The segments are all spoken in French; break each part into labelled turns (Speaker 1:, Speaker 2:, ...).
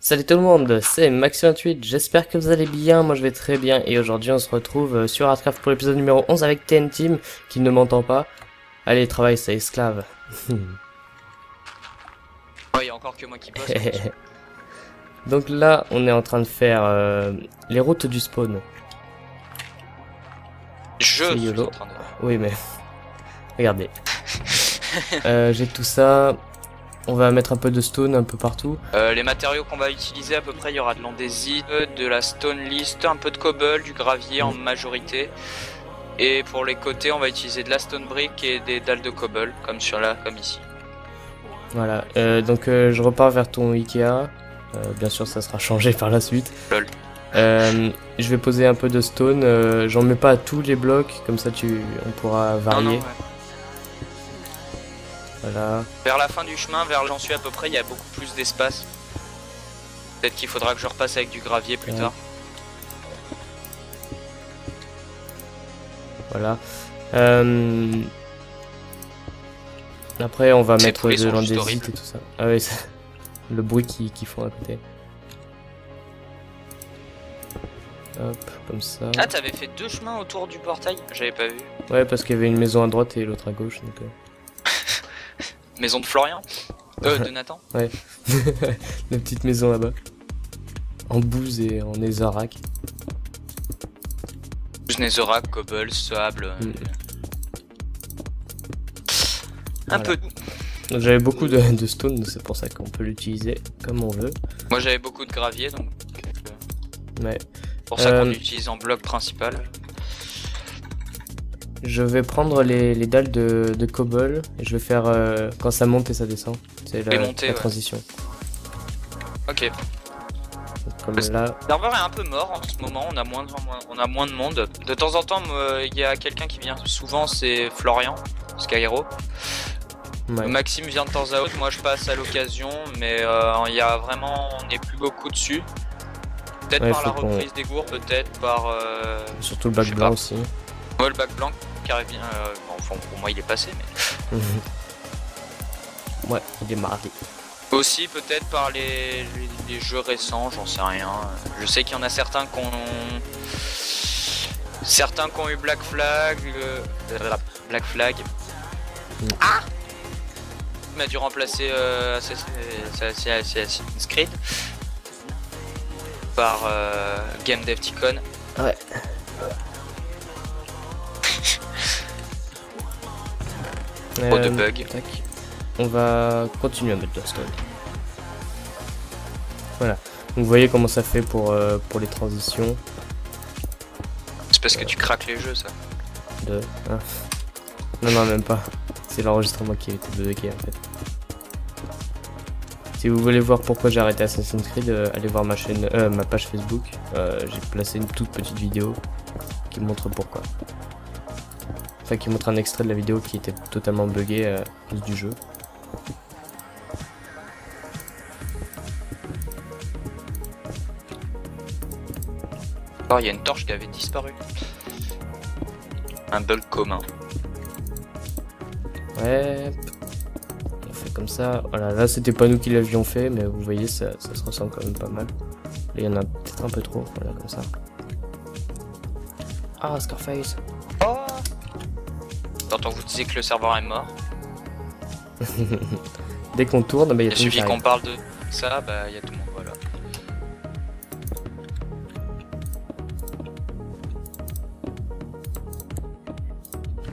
Speaker 1: Salut tout le monde, c'est Max28, j'espère que vous allez bien, moi je vais très bien et aujourd'hui on se retrouve sur Hardcraft pour l'épisode numéro 11 avec TNTeam qui ne m'entend pas. Allez, travaille, c'est esclave.
Speaker 2: Ouais, y a encore que moi qui bosse.
Speaker 1: Donc là, on est en train de faire les routes du spawn.
Speaker 2: Je
Speaker 1: C'est
Speaker 2: suis
Speaker 1: YOLO.
Speaker 2: en train de...
Speaker 1: Oui mais, regardez. J'ai tout ça, on va mettre un peu de stone un peu partout.
Speaker 2: Les matériaux qu'on va utiliser à peu près, il y aura de l'andésite, de la stone list, un peu de cobble, du gravier en majorité. Et pour les côtés, on va utiliser de la stone brick et des dalles de cobble, comme comme ici.
Speaker 1: Voilà, donc je repars vers ton Ikea. Bien sûr ça sera changé par la suite.
Speaker 2: Lol.
Speaker 1: Je vais poser un peu de stone, j'en mets pas à tous les blocs, comme ça on pourra varier.
Speaker 2: Non, ouais.
Speaker 1: Voilà.
Speaker 2: Vers la fin du chemin, vers j'en suis à peu près, il y a beaucoup plus d'espace. Peut-être qu'il faudra que je repasse avec du gravier plus tard.
Speaker 1: Voilà. Après on va mettre de l'andésite et tout ça. Ah oui, le bruit qu'ils font à côté. Hop, comme ça.
Speaker 2: Ah, t'avais fait deux chemins autour du portail? J'avais pas vu.
Speaker 1: Ouais, parce qu'il y avait une maison à droite et l'autre à gauche. Donc,
Speaker 2: Maison de Florian? De Nathan?
Speaker 1: Ouais. La petite maison là-bas. En bouse et en netherrack.
Speaker 2: Netherrack, cobble, sable. Un
Speaker 1: Voilà.
Speaker 2: peu.
Speaker 1: Donc j'avais beaucoup de stone, c'est pour ça qu'on peut l'utiliser comme on veut.
Speaker 2: Moi j'avais beaucoup de gravier, donc
Speaker 1: Ouais.
Speaker 2: pour ça qu'on l'utilise en bloc principal.
Speaker 1: Je vais prendre les dalles de cobble et je vais faire quand ça monte et ça descend. C'est la transition.
Speaker 2: Ok.
Speaker 1: Donc, comme là.
Speaker 2: Le serveur est un peu mort en ce moment, on a moins de monde. De temps en temps, il y a quelqu'un qui vient souvent, c'est Florian, Skyro.
Speaker 1: Ouais.
Speaker 2: Maxime vient de temps à autre, moi je passe à l'occasion, mais il y a vraiment, on n'est plus beaucoup dessus. Peut-être par la reprise des gours, peut-être par...
Speaker 1: surtout le bac blanc aussi.
Speaker 2: Ouais, le bac blanc, carré bien, enfin pour moi il est passé, mais...
Speaker 1: Ouais, il est mardi.
Speaker 2: Aussi peut-être par les jeux récents, j'en sais rien. Je sais qu'il y en a certains qui ont... eu Black Flag... Black Flag... Ah, on a dû remplacer Assassin's Creed par Game Dev Ticon.
Speaker 1: Ouais.
Speaker 2: Trop de bugs.
Speaker 1: Tac. On va continuer à mettre de la stone. Voilà. Donc vous voyez comment ça fait pour les transitions.
Speaker 2: C'est parce que tu craques les jeux, ça.
Speaker 1: Non, même pas. C'est l'enregistrement qui a été bugué en fait. Si vous voulez voir pourquoi j'ai arrêté Assassin's Creed, allez voir ma chaîne, ma page Facebook. J'ai placé une toute petite vidéo qui montre pourquoi. Enfin, qui montre un extrait de la vidéo qui était totalement buggé à cause du jeu.
Speaker 2: Oh, il y a une torche qui avait disparu. Un bug commun.
Speaker 1: Ouais. On fait comme ça. Voilà, là c'était pas nous qui l'avions fait, mais vous voyez, ça se ressemble quand même pas mal. Là, il y en a peut-être un peu trop. Voilà, comme ça. Ah, Scarface.
Speaker 2: Oh, quand on vous disait que le serveur est mort.
Speaker 1: Dès qu'on tourne, bah, il
Speaker 2: suffit qu'on parle de ça, bah il y a tout le monde, voilà.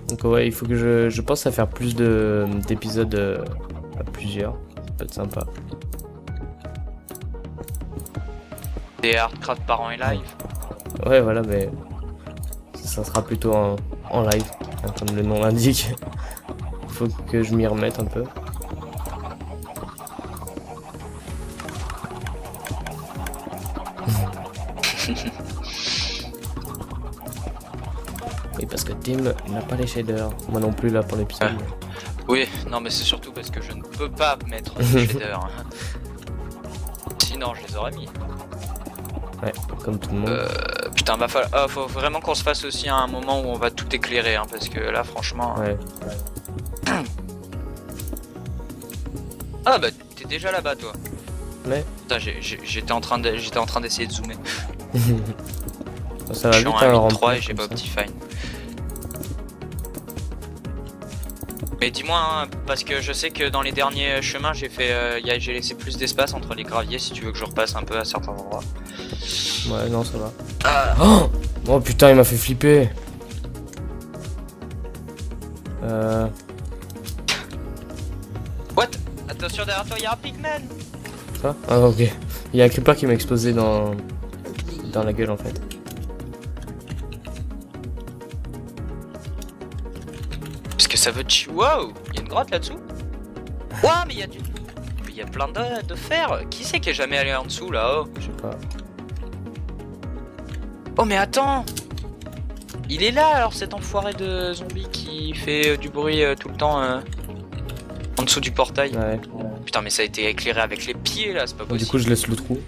Speaker 1: Donc ouais, il faut que je pense à faire plus d'épisodes à plusieurs. Ça peut être sympa.
Speaker 2: Des hardcraft par an et live.
Speaker 1: Ouais, voilà, mais ça sera plutôt en live, hein, comme le nom l'indique. Il faut que je m'y remette un peu. Oui, parce que Tim n'a pas les shaders. Moi non plus là pour l'épisode.
Speaker 2: Oui, non mais c'est surtout parce que je ne peux pas mettre des shaders. Sinon je les aurais mis.
Speaker 1: Ouais, comme tout le monde.
Speaker 2: Putain, bah faut vraiment qu'on se fasse aussi à un moment où on va tout éclairer, hein, parce que là franchement...
Speaker 1: Ouais.
Speaker 2: Ah bah t'es déjà là-bas toi.
Speaker 1: Mais
Speaker 2: j'étais en train d'essayer de zoomer.
Speaker 1: ça va
Speaker 2: Je suis
Speaker 1: vite
Speaker 2: en
Speaker 1: hein,
Speaker 2: 1.3 et j'ai
Speaker 1: comme
Speaker 2: pas
Speaker 1: ça.
Speaker 2: Optifine. Mais dis-moi, hein, parce que je sais que dans les derniers chemins, j'ai laissé plus d'espace entre les graviers si tu veux que je repasse un peu à certains endroits.
Speaker 1: Ouais, non, ça va.
Speaker 2: Ah.
Speaker 1: Oh putain, il m'a fait flipper.
Speaker 2: What? Attention derrière toi, il y a un pigman.
Speaker 1: Ça? Ah, ok. Il y a un creeper qui m'a explosé dans la gueule en fait.
Speaker 2: Parce que ça veut te... Wow! Il y a une grotte là-dessous? Wow, mais il y a du... Il y a plein de fer. Qui c'est qui est jamais allé en dessous là-haut?
Speaker 1: Je sais pas.
Speaker 2: Oh mais attends! Il est là alors cet enfoiré de zombie qui fait du bruit tout le temps en dessous du portail.
Speaker 1: Ouais.
Speaker 2: Putain mais ça a été éclairé avec les pieds là, c'est pas
Speaker 1: Du
Speaker 2: possible.
Speaker 1: coup, je laisse le trou.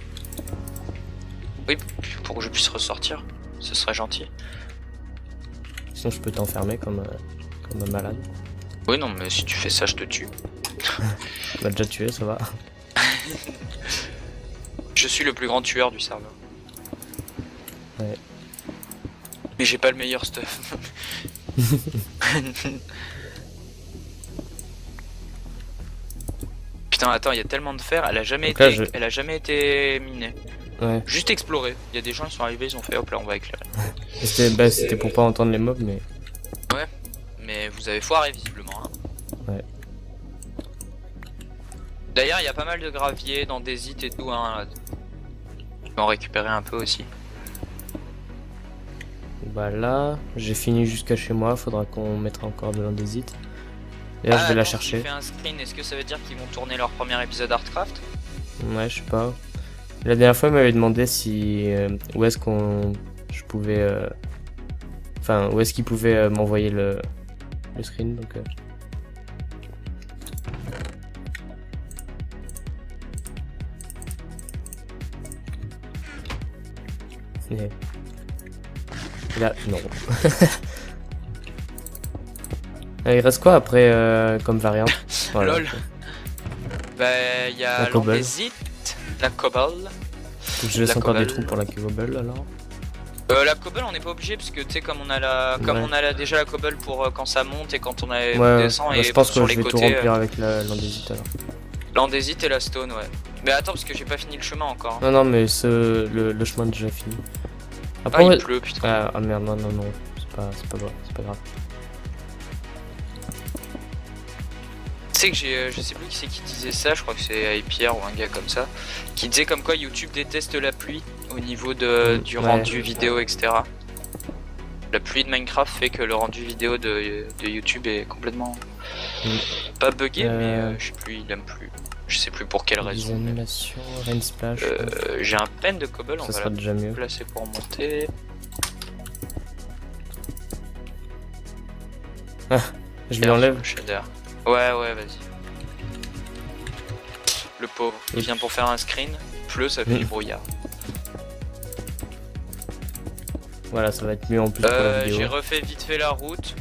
Speaker 2: Oui, pour que je puisse ressortir, ce serait gentil.
Speaker 1: Sinon, je peux t'enfermer comme un malade.
Speaker 2: Oui non mais si tu fais ça je te tue.
Speaker 1: Tu m'as déjà tué, ça va.
Speaker 2: Je suis le plus grand tueur du serveur.
Speaker 1: Ouais.
Speaker 2: Mais j'ai pas le meilleur stuff. Putain attends, il y a tellement de fer, elle a jamais été minée.
Speaker 1: Ouais.
Speaker 2: Juste explorer. Il y a des gens qui sont arrivés, ils ont fait hop là on va éclairer.
Speaker 1: C'était pour pas entendre les mobs, mais.
Speaker 2: Ouais. Mais vous avez foiré visiblement. Hein.
Speaker 1: Ouais.
Speaker 2: D'ailleurs il y a pas mal de gravier dans des hits et tout. Hein. Je vais en récupérer un peu aussi.
Speaker 1: Bah là, j'ai fini jusqu'à chez moi, faudra qu'on mette encore de l'andésite. Et là, je vais la chercher.
Speaker 2: J'ai fait un screen, est-ce que ça veut dire qu'ils vont tourner leur premier épisode Artcraft?
Speaker 1: Ouais, je sais pas. La dernière fois, il m'avait demandé si où est-ce je pouvais, enfin, où est-ce qu'il pouvait m'envoyer le screen, donc. Yeah. Et là, non. Il reste quoi après comme variante? Voilà.
Speaker 2: Lol. Bah, il y a
Speaker 1: La cobble.
Speaker 2: l'andésite, la cobble.
Speaker 1: Faut que je laisse encore des trous pour la cobble alors.
Speaker 2: La cobble on n'est pas obligé parce que tu sais comme on a déjà la cobble pour quand ça monte et quand on descend et
Speaker 1: je pense
Speaker 2: sur
Speaker 1: que
Speaker 2: les
Speaker 1: je vais
Speaker 2: côtés.
Speaker 1: tout remplir avec l'andésite alors.
Speaker 2: L'andésite et la stone ouais. Mais attends parce que j'ai pas fini le chemin encore.
Speaker 1: Non mais le chemin est déjà fini.
Speaker 2: Après il pleut putain.
Speaker 1: Ah merde non c'est pas grave.
Speaker 2: Tu sais que je sais plus qui c'est qui disait ça, je crois que c'est Pierre ou un gars comme ça, qui disait comme quoi YouTube déteste la pluie au niveau du rendu vidéo etc. La pluie de Minecraft fait que le rendu vidéo de YouTube est complètement pas buggé mais je sais plus, il aime plus. Je sais plus pour quelle raison.
Speaker 1: Animation, rain splash.
Speaker 2: J'ai un pen de cobble, on va
Speaker 1: déjà mieux.
Speaker 2: placer pour monter.
Speaker 1: Ah, je lui enlève.
Speaker 2: Ouais, vas-y. Le pauvre, il vient pour faire un screen, pleut, ça fait du brouillard.
Speaker 1: Voilà, ça va être mieux en plus pour la vidéo.
Speaker 2: J'ai refait vite fait la route.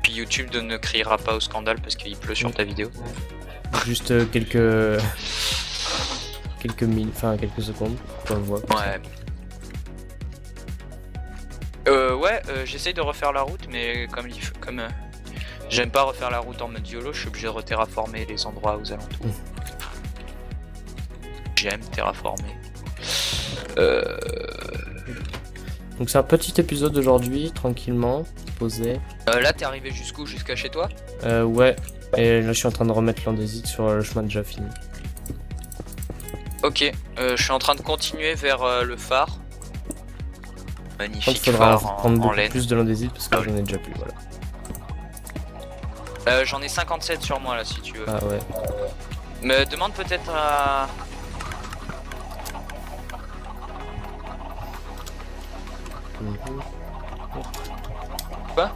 Speaker 2: Puis YouTube ne criera pas au scandale parce qu'il pleut sur ta vidéo.
Speaker 1: Juste quelques secondes pour le voir.
Speaker 2: Ouais. J'essaye de refaire la route, mais comme j'aime pas refaire la route en mode YOLO, je suis obligé de reterraformer les endroits aux alentours. J'aime terraformer.
Speaker 1: Donc c'est un petit épisode aujourd'hui, tranquillement, posé.
Speaker 2: Là t'es arrivé jusqu'où? Jusqu'à chez toi?
Speaker 1: Ouais. Et là je suis en train de remettre l'andésite sur le chemin déjà fini.
Speaker 2: Ok, je suis en train de continuer vers le phare. Magnifique
Speaker 1: faudra
Speaker 2: phare
Speaker 1: prendre
Speaker 2: en
Speaker 1: beaucoup
Speaker 2: laine.
Speaker 1: plus de l'andésite parce que j'en ai déjà plus, voilà.
Speaker 2: J'en ai 57 sur moi là si tu veux.
Speaker 1: Ah ouais.
Speaker 2: Me demande peut-être à... Quoi?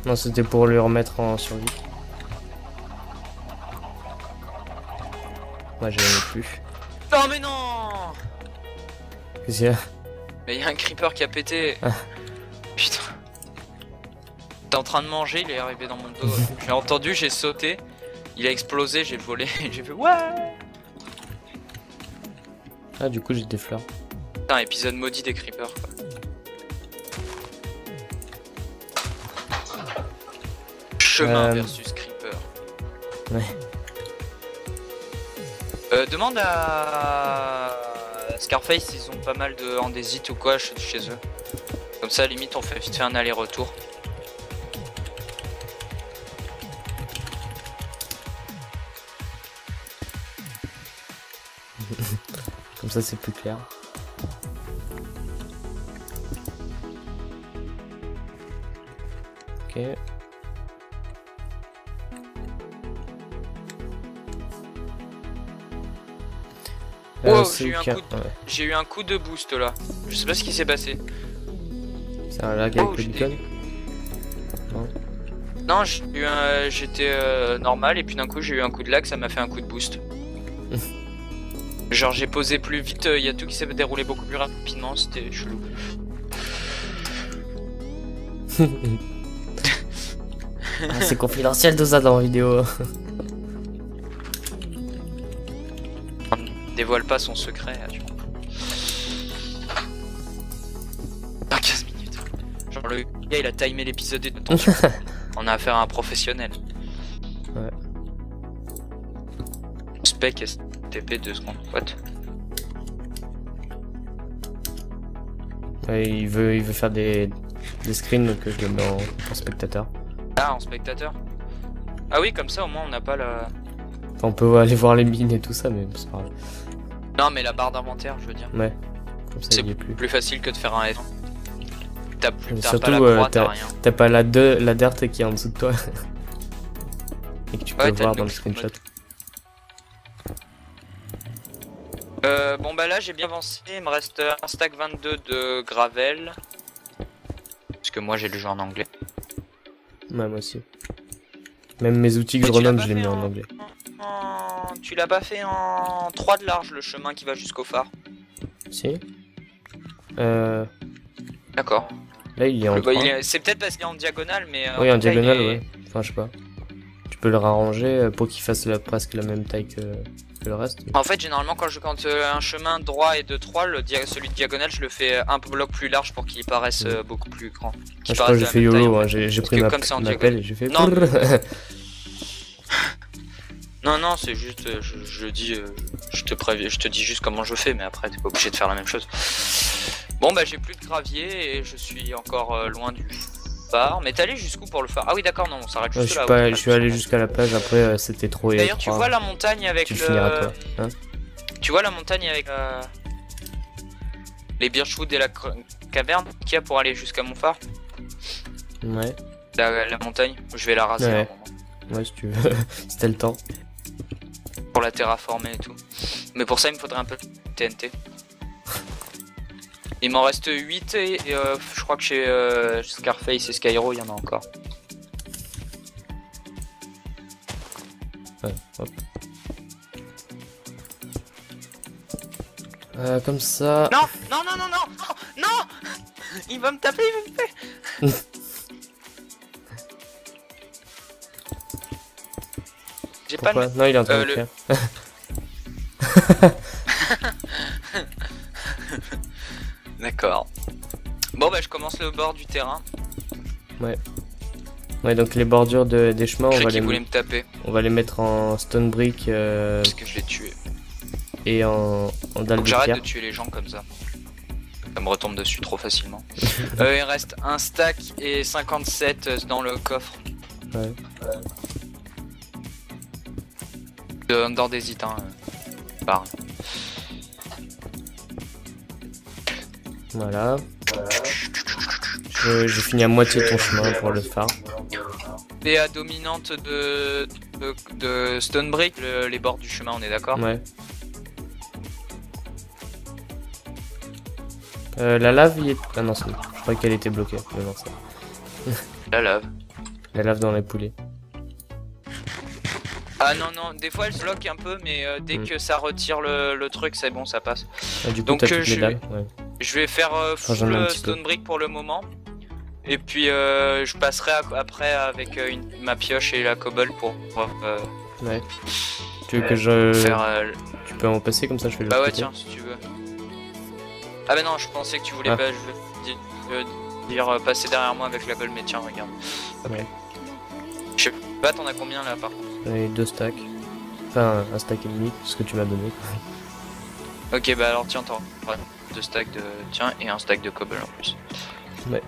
Speaker 1: Non, c'était pour lui remettre en survie. Moi j'en ai plus.
Speaker 2: Non mais non!
Speaker 1: Qu'est-ce qu'il y a?
Speaker 2: Mais il y a un creeper qui a pété.
Speaker 1: Ah.
Speaker 2: Putain. T'es en train de manger, il est arrivé dans mon dos. J'ai entendu, j'ai sauté. Il a explosé, j'ai volé. J'ai fait ouais!
Speaker 1: Ah, du coup, j'ai des fleurs.
Speaker 2: Putain, épisode maudit des creepers, quoi. Chemin versus creeper.
Speaker 1: Ouais.
Speaker 2: Demande à Scarface, ils ont pas mal de andésite ou quoi chez eux. Comme ça, limite, on fait vite fait un aller-retour.
Speaker 1: Comme ça, c'est plus clair. Ok.
Speaker 2: Wow,
Speaker 1: c'est
Speaker 2: j'ai eu un coup de boost là. Je sais pas ce qui s'est passé.
Speaker 1: C'est un lag avec le beacon?
Speaker 2: Non, j'étais normal et puis d'un coup j'ai eu un coup de lag, ça m'a fait un coup de boost. Genre j'ai posé plus vite, il y a tout qui s'est déroulé beaucoup plus rapidement, c'était chelou.
Speaker 1: Ah, c'est confidentiel tout ça dans la vidéo.
Speaker 2: On dévoile pas son secret. Tu vois. Pas 15 minutes. Genre le gars il a timé l'épisode de temps. On a affaire à un professionnel.
Speaker 1: Ouais.
Speaker 2: Spec STP 2 secondes. What?
Speaker 1: Ouais, il veut faire des screens, donc je le mets en spectateur.
Speaker 2: Ah, en spectateur? Ah oui, comme ça au moins on n'a pas la...
Speaker 1: Enfin, on peut aller voir les mines et tout ça, mais c'est pas grave.
Speaker 2: Non mais la barre d'inventaire, je veux dire.
Speaker 1: Ouais, comme ça
Speaker 2: c'est
Speaker 1: il y est plus.
Speaker 2: Plus facile que de faire un F. T'as
Speaker 1: Surtout,
Speaker 2: pas la croix, t'as rien.
Speaker 1: T'as pas la dirt qui est en dessous de toi. Et que tu peux voir dans le screenshot.
Speaker 2: Bon bah là j'ai bien avancé, il me reste un stack 22 de gravel. Parce que moi j'ai le jeu en anglais.
Speaker 1: Ouais, moi aussi. Même mes outils que je renomme, je les mets en anglais.
Speaker 2: Tu l'as pas fait en 3 de large, le chemin qui va jusqu'au phare?
Speaker 1: Si.
Speaker 2: D'accord.
Speaker 1: Là il est en 3.
Speaker 2: C'est peut-être parce qu'il est en diagonale, mais...
Speaker 1: oui, en diagonale, ouais. Enfin, je sais pas. Tu peux le rarranger pour qu'il fasse presque la même taille que le reste.
Speaker 2: En fait, généralement, quand un chemin droit est de 3, celui de diagonale, je le fais un bloc plus large pour qu'il paraisse beaucoup plus grand.
Speaker 1: Je crois que j'ai fait YOLO, hein. J'ai pris ma pelle et j'ai fait...
Speaker 2: Non, non, c'est juste, je te dis juste comment je fais, mais après, t'es pas obligé de faire la même chose. Bon, bah, j'ai plus de gravier et je suis encore loin du phare. Mais t'es allé jusqu'où pour le phare? Ah oui, d'accord, non, on s'arrête juste là.
Speaker 1: Je suis allé jusqu'à la plage, après, c'était trop étroit.
Speaker 2: D'ailleurs, tu vois la montagne avec
Speaker 1: tu finiras toi, hein?
Speaker 2: Tu vois la montagne avec les Birchwood et la caverne qu'il y a pour aller jusqu'à mon phare?
Speaker 1: Ouais.
Speaker 2: La montagne, je vais la raser à un moment.
Speaker 1: Ouais, si tu veux, si t'as le temps.
Speaker 2: Pour la terraformer et tout. Mais pour ça, il me faudrait un peu de TNT. Il m'en reste 8 et je crois que chez Scarface et Skyro, il y en a encore.
Speaker 1: Ouais, hop. Comme ça...
Speaker 2: Non, non, non, non, non, non, non. Il va me taper, il va me taper. J'ai pas
Speaker 1: Non, il est en train de faire.
Speaker 2: D'accord. Bon bah je commence le bord du terrain.
Speaker 1: Ouais. Ouais, donc les bordures des chemins,
Speaker 2: on
Speaker 1: va les mettre en stone brick.
Speaker 2: Parce que je l'ai tué.
Speaker 1: Et en dalle de pierre.
Speaker 2: J'arrête de tuer les gens comme ça. Ça me retombe dessus trop facilement. Il reste un stack et 57 dans le coffre.
Speaker 1: Ouais.
Speaker 2: Dans des itins. Parle.
Speaker 1: Voilà. J'ai fini à moitié ton chemin pour le phare.
Speaker 2: PA dominante de stone brick, les bords du chemin, on est d'accord?
Speaker 1: Ouais. La lave, il est... Ah non, je croyais qu'elle était bloquée. Mais non, ça.
Speaker 2: La lave.
Speaker 1: La lave dans les poulets.
Speaker 2: Ah non, non, des fois elle se bloque un peu, mais dès que ça retire le truc, c'est bon, ça passe.
Speaker 1: Ah, du coup, donc
Speaker 2: je vais faire full stone brick pour le moment. Et puis je passerai après avec ma pioche et la cobble pour...
Speaker 1: Ouais. Tu veux que je...
Speaker 2: faire...
Speaker 1: Tu peux en passer comme ça, je fais le
Speaker 2: Bah ouais,
Speaker 1: côté.
Speaker 2: tiens, si tu veux. Ah bah non, je pensais que tu voulais pas, je veux dire passer derrière moi avec la gueule, mais tiens, regarde.
Speaker 1: Ouais.
Speaker 2: Je sais pas, t'en as combien là par contre?
Speaker 1: J'en ai 2 stacks. Enfin, un stack et demi, ce que tu m'as donné.
Speaker 2: Ok, bah alors tiens, t'en 2 stacks de... Tiens, et un stack de cobble en plus.
Speaker 1: Ouais.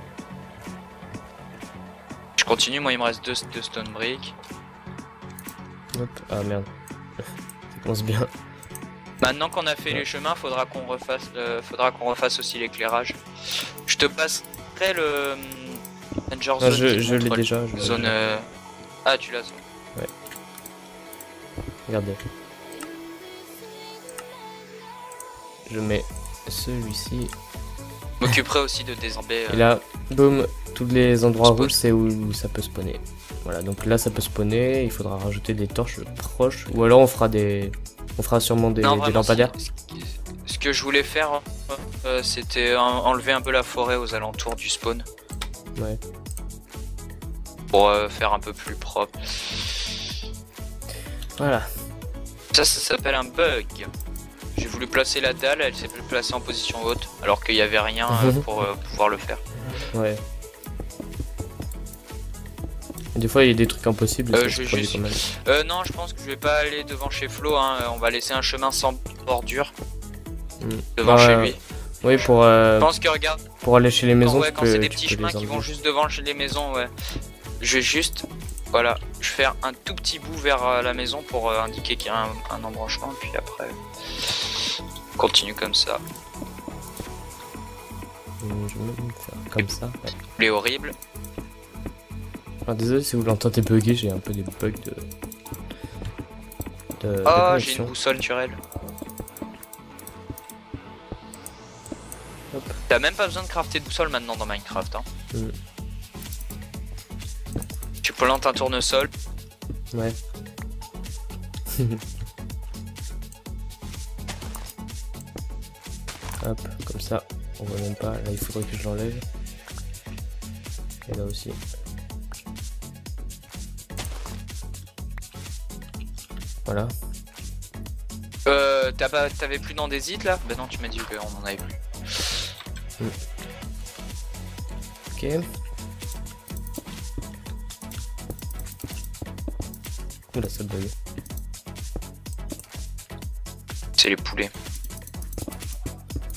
Speaker 2: Je continue, moi il me reste 2 stone brick.
Speaker 1: Hop. Ah merde. Ça commence bien.
Speaker 2: Maintenant qu'on a fait les chemins, faudra qu'on refasse aussi l'éclairage. Je te passerai le Danger Zone.
Speaker 1: Je l'ai déjà.
Speaker 2: Zone. Ah, tu l'as.
Speaker 1: Ouais. Regardez. Je mets celui-ci.
Speaker 2: Je m'occuperai aussi de désherber.
Speaker 1: Et là, boum, tous les endroits
Speaker 2: Spawn.
Speaker 1: rouges, c'est où ça peut spawner. Voilà, donc là ça peut spawner, il faudra rajouter des torches proches, ou alors on fera sûrement des,
Speaker 2: Non,
Speaker 1: des
Speaker 2: vraiment,
Speaker 1: lampadaires.
Speaker 2: Ce que je voulais faire, c'était enlever un peu la forêt aux alentours du spawn.
Speaker 1: Ouais.
Speaker 2: Pour faire un peu plus propre.
Speaker 1: Voilà.
Speaker 2: Ça s'appelle un bug. J'ai voulu placer la dalle, elle s'est placée en position haute, alors qu'il n'y avait rien pour pouvoir le faire.
Speaker 1: Ouais. Des fois il y a des trucs impossibles. Ça
Speaker 2: je
Speaker 1: se produit
Speaker 2: juste-
Speaker 1: quand même.
Speaker 2: Non, je pense que je vais pas aller devant chez Flo, hein. On va laisser un chemin sans bordure devant
Speaker 1: Bah,
Speaker 2: chez lui.
Speaker 1: Oui,
Speaker 2: Je pense que regarde,
Speaker 1: pour aller chez les maisons,
Speaker 2: ouais,
Speaker 1: tu
Speaker 2: quand
Speaker 1: peux,
Speaker 2: c'est des
Speaker 1: tu
Speaker 2: petits
Speaker 1: peux
Speaker 2: chemins
Speaker 1: les
Speaker 2: qui vont
Speaker 1: enlever.
Speaker 2: juste devant chez les maisons, ouais. Je vais juste, voilà, je vais faire un tout petit bout vers la maison pour indiquer qu'il y a un embranchement, puis après, on continue comme ça.
Speaker 1: Je vais même faire comme ça. Ouais.
Speaker 2: Il est horrible.
Speaker 1: Alors, désolé si vous l'entendez bugger, j'ai un peu des bugs de
Speaker 2: Oh, j'ai
Speaker 1: connexion.
Speaker 2: une boussole naturelle.
Speaker 1: Hop.
Speaker 2: T'as même pas besoin de crafter de boussole maintenant dans Minecraft, hein. Tu plantes un tournesol.
Speaker 1: Ouais. Hop, comme ça, on voit même pas. Là, il faudrait que je l'enlève. Et là aussi. Voilà.
Speaker 2: T'avais plus d'andésite là? Bah non, tu m'as dit qu'on en avait plus.
Speaker 1: Ok. Oula, ça bug.
Speaker 2: C'est les poulets.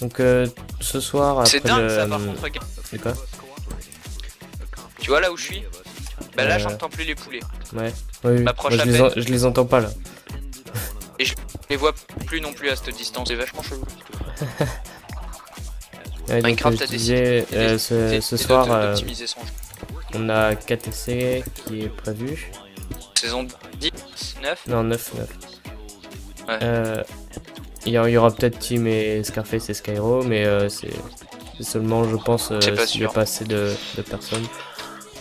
Speaker 1: Donc, ce soir, après
Speaker 2: C'est dingue
Speaker 1: le...
Speaker 2: ça par contre, regarde.
Speaker 1: C'est quoi?
Speaker 2: Tu vois là où je suis? Bah là
Speaker 1: Euh,
Speaker 2: j'entends plus les poulets.
Speaker 1: Ouais. Oui, oui.
Speaker 2: M'approche
Speaker 1: Moi,
Speaker 2: à
Speaker 1: je les entends pas là.
Speaker 2: Et je les vois plus non plus à cette distance, c'est vachement chelou.
Speaker 1: Ouais, donc,
Speaker 2: Minecraft
Speaker 1: je
Speaker 2: a
Speaker 1: disais, ce soir,
Speaker 2: d'optimiser son jeu.
Speaker 1: on a 4 essais qui est prévu.
Speaker 2: Saison 10, 9.
Speaker 1: Non, 9.
Speaker 2: Ouais.
Speaker 1: Il y aura peut-être Team et Scarface et Skyro, mais c'est seulement, je pense,
Speaker 2: C'est pas
Speaker 1: s'il n'y a
Speaker 2: sûr.
Speaker 1: pas assez de personnes.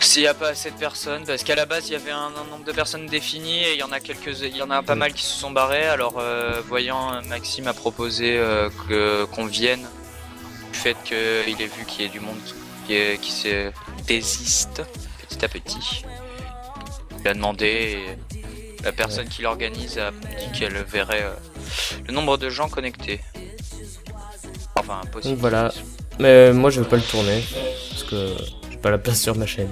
Speaker 2: S'il n'y a pas assez de personnes, parce qu'à la base il y avait un nombre de personnes défini et il y en a pas mal qui se sont barrés. Alors voyant Maxime a proposé qu'on vienne du fait qu'il ait vu qu'il y ait du monde qui se désiste petit à petit. Il a demandé et la personne qui l'organise a dit qu'elle verrait le nombre de gens connectés. Enfin possible.
Speaker 1: Donc voilà. Mais moi, je vais pas le tourner parce que j'ai pas la place sur ma chaîne.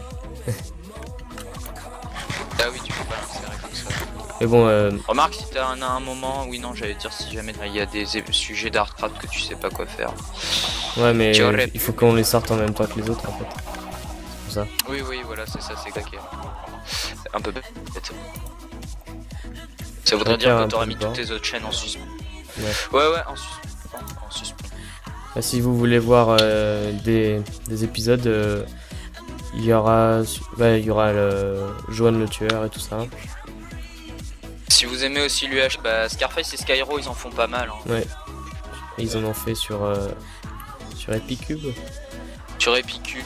Speaker 2: Ah oui, tu peux pas l'insérer comme ça.
Speaker 1: Mais bon,
Speaker 2: Remarque si t'as un moment, oui non j'allais dire si jamais il y a des sujets d'artcraft que tu sais pas quoi faire.
Speaker 1: ouais, mais
Speaker 2: tu aurais-
Speaker 1: il faut qu'on les sorte en même temps que les autres en fait. C'est pour ça.
Speaker 2: Oui voilà c'est ça, c'est claqué. Un peu bête. Ça voudrait
Speaker 1: faire
Speaker 2: dire
Speaker 1: un
Speaker 2: que t'aurais
Speaker 1: peu
Speaker 2: mis
Speaker 1: de
Speaker 2: toutes
Speaker 1: bord.
Speaker 2: tes autres chaînes en suspens.
Speaker 1: Ouais.
Speaker 2: Ouais en suspens. En suspens.
Speaker 1: Bah, si vous voulez voir des épisodes, il y aura le Johan le tueur et tout ça.
Speaker 2: Si vous aimez aussi l'UH, bah Scarface et Skyro ils en font pas mal. Hein.
Speaker 1: Ouais. Et ils en ont fait sur Epicube.
Speaker 2: Sur Epicube.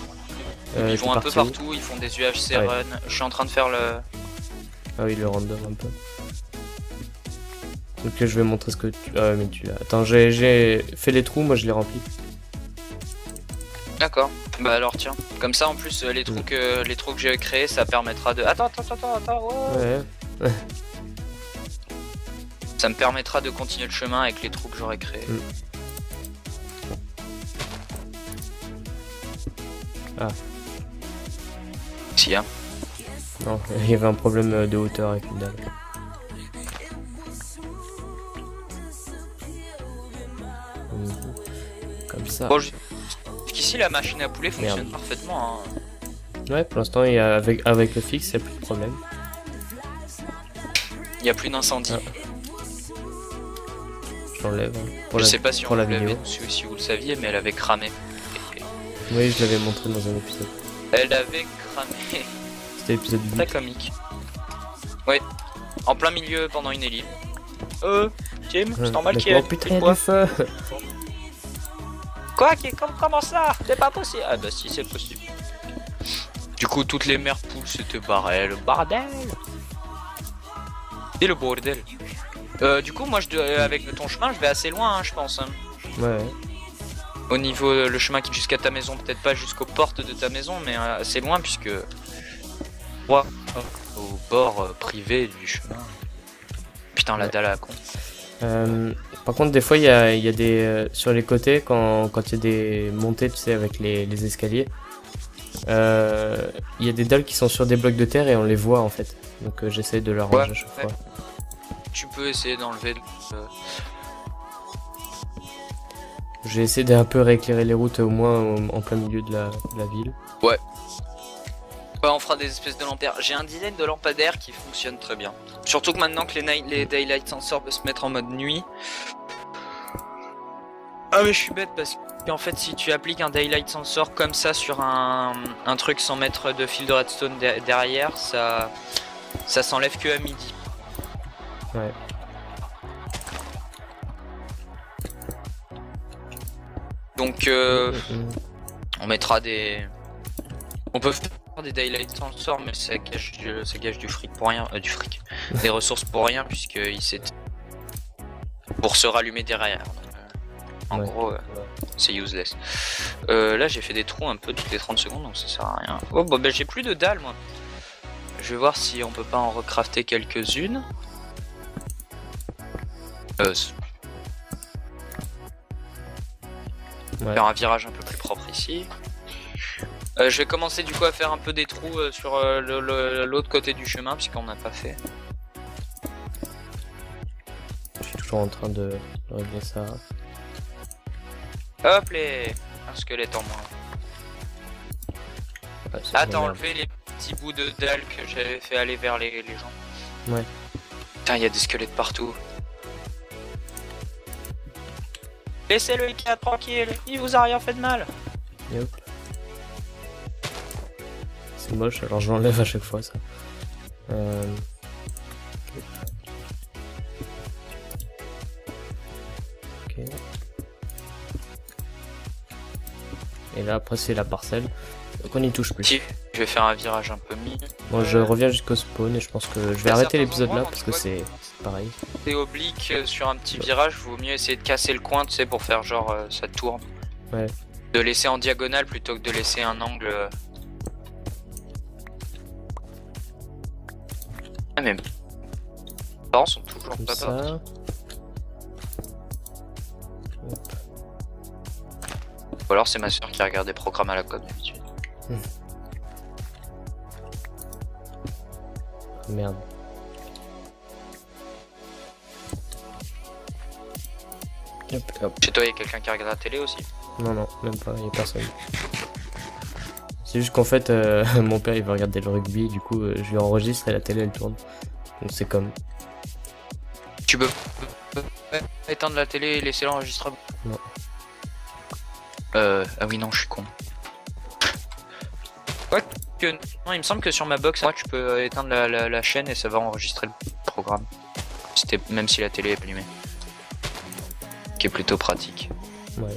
Speaker 2: Ils
Speaker 1: t'es
Speaker 2: vont un peu
Speaker 1: parti où?
Speaker 2: partout, ils font des UHC
Speaker 1: Ouais.
Speaker 2: run. Je suis en train de faire le...
Speaker 1: Ah oui, le random un peu. Donc je vais montrer ce que tu... Ah ouais, mais tu l'as... Attends, j'ai fait les trous, moi je les remplis.
Speaker 2: D'accord. Bah alors tiens. Comme ça en plus les trous que j'ai créés ça permettra de... Attends. Ouais.
Speaker 1: Ouais.
Speaker 2: Ça me permettra de continuer le chemin avec les trous que j'aurais créés.
Speaker 1: Ah.
Speaker 2: Si, hein.
Speaker 1: Non, il y avait un problème de hauteur avec une dalle. Comme ça.
Speaker 2: Bon, jusqu'ici, la machine à poulet fonctionne parfaitement. Hein.
Speaker 1: Ouais, pour l'instant, avec le fixe, il n'y a plus de problème.
Speaker 2: Il n'y a plus d'incendie.
Speaker 1: Ah. Je l'enlève.
Speaker 2: Je sais pas si on
Speaker 1: la
Speaker 2: l'avait
Speaker 1: vidéo.
Speaker 2: si vous le saviez, mais elle avait cramé.
Speaker 1: Oui, je l'avais montré dans un épisode.
Speaker 2: Elle avait cramé.
Speaker 1: C'était l'épisode 8.
Speaker 2: Très comique. Ouais. En plein milieu pendant une élite. Tim, c'est normal qu'il y ait
Speaker 1: putain,
Speaker 2: quoi
Speaker 1: du feu.
Speaker 2: Quoi comment ça? C'est pas possible. Ah bah si, c'est possible. Du coup, toutes les mères poules s'étaient barrées. Le bordel. Et le bordel. Du coup, moi, avec ton chemin, je vais assez loin, hein, je pense. Hein.
Speaker 1: Ouais.
Speaker 2: Au niveau, le chemin qui est jusqu'à ta maison, peut-être pas jusqu'aux portes de ta maison, mais assez loin, puisque... Ouais, au bord privé du chemin. Putain, la dalle à con.
Speaker 1: Par contre, des fois, il y a des... sur les côtés, quand il y a des montées, tu sais, avec les escaliers, il y a des dalles qui sont sur des blocs de terre et on les voit, en fait. Donc j'essaie de leur ranger à chaque fois.
Speaker 2: Tu peux essayer d'enlever...
Speaker 1: J'ai essayé d'un peu rééclairer les routes au moins en plein milieu de la ville.
Speaker 2: Ouais. Ouais, on fera des espèces de lampadaires. J'ai un design de lampadaire qui fonctionne très bien. Surtout que maintenant que les Daylight Sensors peuvent se mettre en mode nuit. Ah mais je suis bête parce qu'en fait si tu appliques un Daylight Sensor comme ça sur un truc sans mettre de fil de redstone derrière, ça s'enlève que à midi.
Speaker 1: Ouais.
Speaker 2: Donc on mettra des... On peut faire des Daylight Sensors mais ça gage du fric pour rien. Du fric. Des ressources pour rien puisqu'il s'est... Pour se rallumer derrière. En gros, c'est useless. Là j'ai fait des trous un peu toutes les 30 secondes donc ça sert à rien. Oh bah j'ai plus de dalles moi. Je vais voir si on peut pas en recrafter quelques-unes. Faire un virage un peu plus propre ici. Je vais commencer du coup à faire un peu des trous sur l'autre côté du chemin puisqu'on n'a pas fait.
Speaker 1: Je suis toujours en train de régler ça.
Speaker 2: Hop les... Un squelette en moins.
Speaker 1: Ouais,
Speaker 2: ah t'as enlevé les petits bouts de dalles que j'avais fait aller vers les gens.
Speaker 1: Ouais.
Speaker 2: Putain, il y a des squelettes partout. Laissez le Ikea tranquille, il vous a rien fait de mal.
Speaker 1: Yep. C'est moche, alors je l'enlève à chaque fois ça. Ok. Et là après c'est la parcelle, donc on n'y touche plus.
Speaker 2: Si, je vais faire un virage un peu mis.
Speaker 1: Moi je reviens jusqu'au spawn et je pense que je vais arrêter l'épisode là parce que c'est pareil.
Speaker 2: C'est oblique sur un petit virage, vaut mieux essayer de casser le coin, tu sais, pour faire genre ça tourne.
Speaker 1: Ouais.
Speaker 2: De laisser en diagonale plutôt que de laisser un angle. Ah mais... Les parents sont toujours
Speaker 1: Comme
Speaker 2: pas
Speaker 1: ça.
Speaker 2: partis. Ou alors c'est ma soeur qui regarde des programmes à la com d'habitude.
Speaker 1: Merde. Hop, hop.
Speaker 2: Chez toi, il y a quelqu'un qui regarde la télé aussi?
Speaker 1: Non, non, même pas, il y a personne. C'est juste qu'en fait, mon père il va regarder le rugby, du coup, je lui enregistre et la télé elle tourne. Donc c'est comme.
Speaker 2: Tu peux éteindre la télé et laisser l'enregistrement?
Speaker 1: Non.
Speaker 2: Ah oui, non, je suis con. Ouais, que... Non, il me semble que sur ma box, moi, tu peux éteindre la chaîne et ça va enregistrer le programme. Même si la télé est allumée. Qui est plutôt pratique.
Speaker 1: Ouais.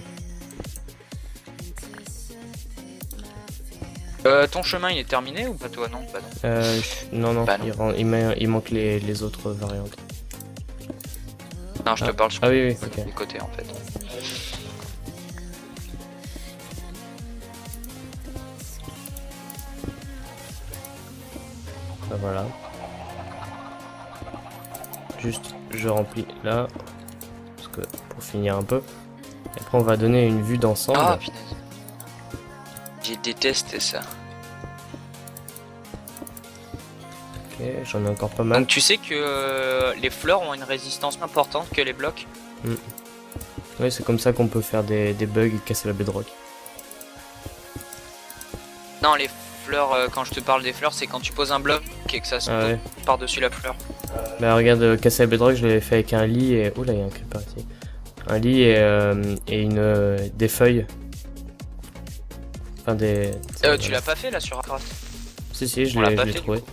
Speaker 2: Ton chemin il est terminé ou pas toi? Non, bah non.
Speaker 1: Non,
Speaker 2: Bah non.
Speaker 1: il manque les autres variantes.
Speaker 2: Non, je te parle sur
Speaker 1: oui, ok.
Speaker 2: les côtés en fait.
Speaker 1: Voilà. juste je remplis là, parce que pour finir un peu. Et après on va donner une vue d'ensemble.
Speaker 2: Ah putain. J'ai détesté ça.
Speaker 1: Ok, j'en ai encore pas mal.
Speaker 2: Donc tu sais que les fleurs ont une résistance importante que les blocs.
Speaker 1: Oui, c'est comme ça qu'on peut faire des bugs et casser la bedrock.
Speaker 2: Non, les fleurs, quand je te parle des fleurs, c'est quand tu poses un bloc et que ça se pose par-dessus la fleur.
Speaker 1: Bah regarde, casser la bedrock, je l'avais fait avec un lit et... Oh là, il y a un creeper ici. Un lit et des feuilles. Enfin des...
Speaker 2: Tu l'as pas fait là sur Craft?
Speaker 1: Si, je l'ai trouvé.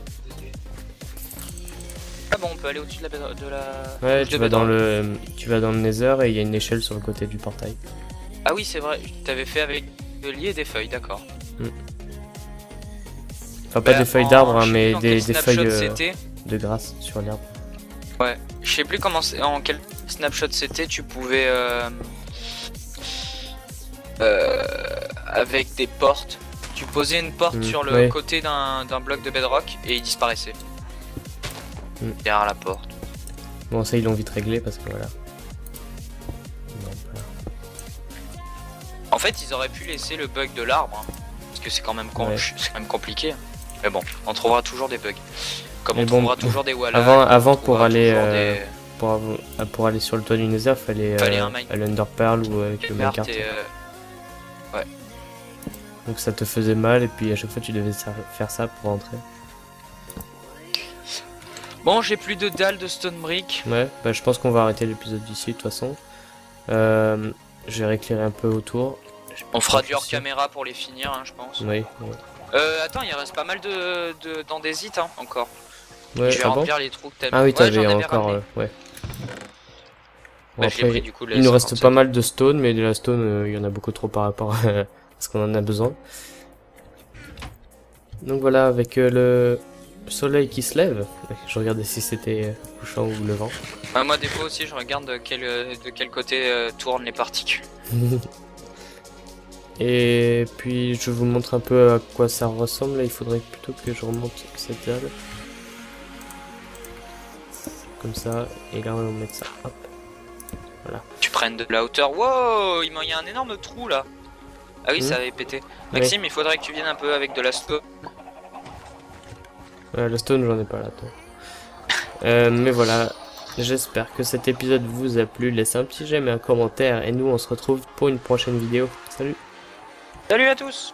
Speaker 2: Ah bon, on peut aller au-dessus de la...
Speaker 1: Ouais, tu vas dans le Nether et il y a une échelle sur le côté du portail.
Speaker 2: Ah oui, c'est vrai, t'avais fait avec le lit et des feuilles, d'accord.
Speaker 1: Enfin, pas des feuilles d'arbre, hein, mais des feuilles
Speaker 2: de
Speaker 1: grâce sur l'herbe.
Speaker 2: Ouais, je sais plus comment en quel snapshot c'était, tu pouvais... avec des portes. Tu posais une porte sur le côté d'un bloc de bedrock et il disparaissait. Derrière la porte.
Speaker 1: Bon, ça ils l'ont vite réglé parce que voilà.
Speaker 2: En fait, ils auraient pu laisser le bug de l'arbre, hein, parce que c'est quand même compliqué. Mais bon, on trouvera toujours des bugs. Comme on trouvera toujours des wallags.
Speaker 1: Avant pour aller pour aller sur le toit du Nether, fallait à l'Enderpearl ou avec le minecart.
Speaker 2: Ouais.
Speaker 1: Donc ça te faisait mal et puis à chaque fois tu devais faire ça pour rentrer.
Speaker 2: Bon, j'ai plus de dalles de stone brick.
Speaker 1: Ouais, bah je pense qu'on va arrêter l'épisode d'ici de toute façon. Je vais rééclairer un peu autour.
Speaker 2: On fera du hors caméra pour les finir, hein, je pense.
Speaker 1: Oui.
Speaker 2: Attends, il reste pas mal d'andésite hein, encore.
Speaker 1: Ouais,
Speaker 2: je vais remplir les trous que t'as mis.
Speaker 1: Ah oui, t'avais encore... ouais. Bon,
Speaker 2: bah,
Speaker 1: après,
Speaker 2: pris, du coup,
Speaker 1: il nous reste pas mal de stone, mais de la stone, il y en a beaucoup trop par rapport à ce qu'on en a besoin. Donc voilà, avec le soleil qui se lève, je regardais si c'était couchant ou levant.
Speaker 2: Moi des fois aussi je regarde de quel côté tournent les particules.
Speaker 1: Et puis je vous montre un peu à quoi ça ressemble. Là, il faudrait plutôt que je remonte cette dalle. Comme ça, et là on va mettre ça, hop. Voilà.
Speaker 2: Tu prennes de la hauteur. Wow, il y a un énorme trou là. Ah oui, ça avait pété. Maxime, il faudrait que tu viennes un peu avec de la stone.
Speaker 1: La stone, j'en ai pas là, toi. Mais voilà, j'espère que cet épisode vous a plu. Laissez un petit j'aime et un commentaire. Et nous, on se retrouve pour une prochaine vidéo. Salut!
Speaker 2: Salut à tous!